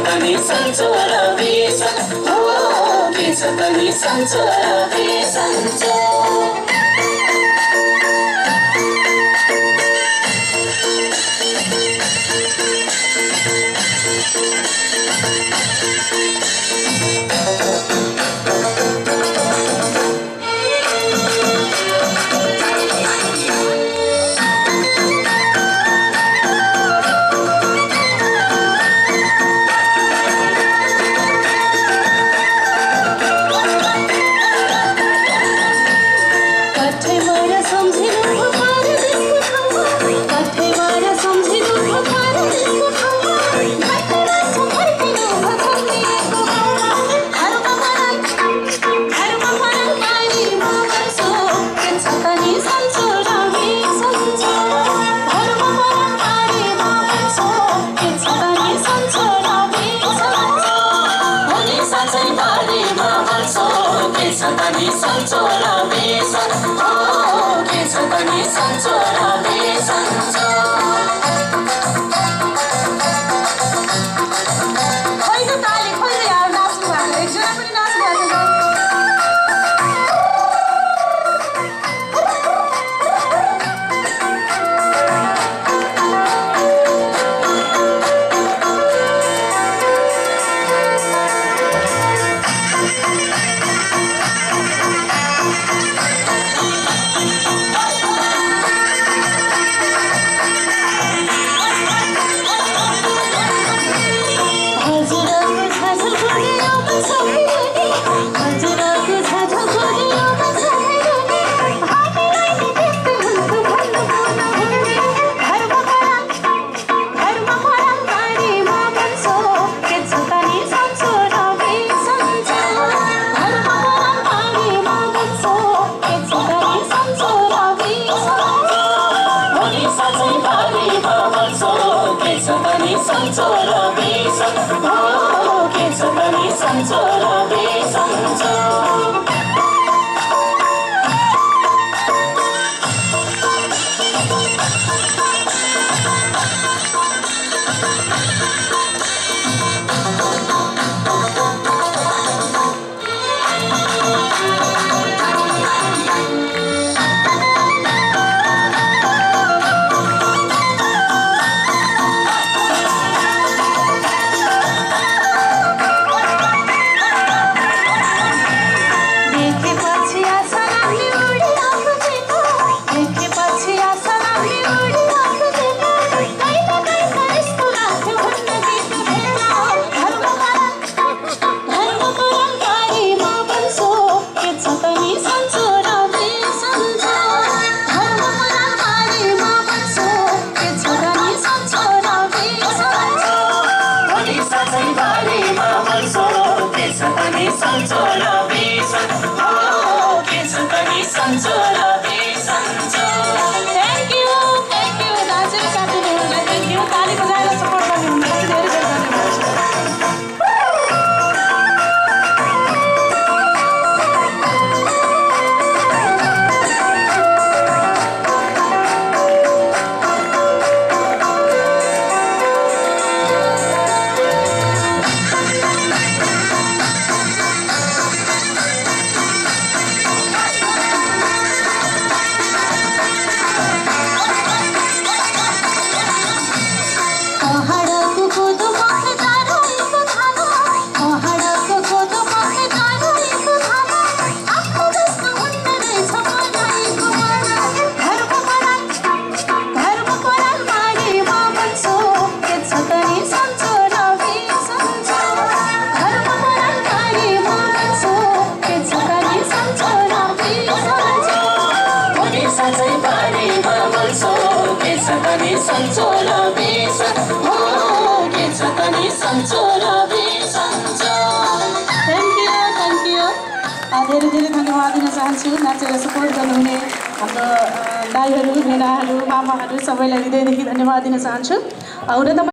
Tani sancho la visa, oh, pizza tani sancho la visa, Tani sancho la visa, oh, pizza tani sancho la visa. Khoi त ताली khoi त यार नाच्नु भएको एकजना पनि नाच्नु भएको छ sancho la visa, oh, pizza tani sancho la visa. Sancho la visa, oh, pizza tani sancho la visa. Thank you, दाजु साथीहरुलाई thank you. ताली बजाएर सपोर्ट गर्नुहुन्छ धेरै धेरै sancho la visa, oh, pizza tani sancho la visa. Thank you. धेरै धेरै धन्यवाद दिन चाहन्छु नाचेर सपोर्ट गर्नुहुने हाम्रो दाइहरू भेनाहरू मामाहरू सबैलाई हृदयदेखि धन्यवाद दिन चाहन्छु। हुन त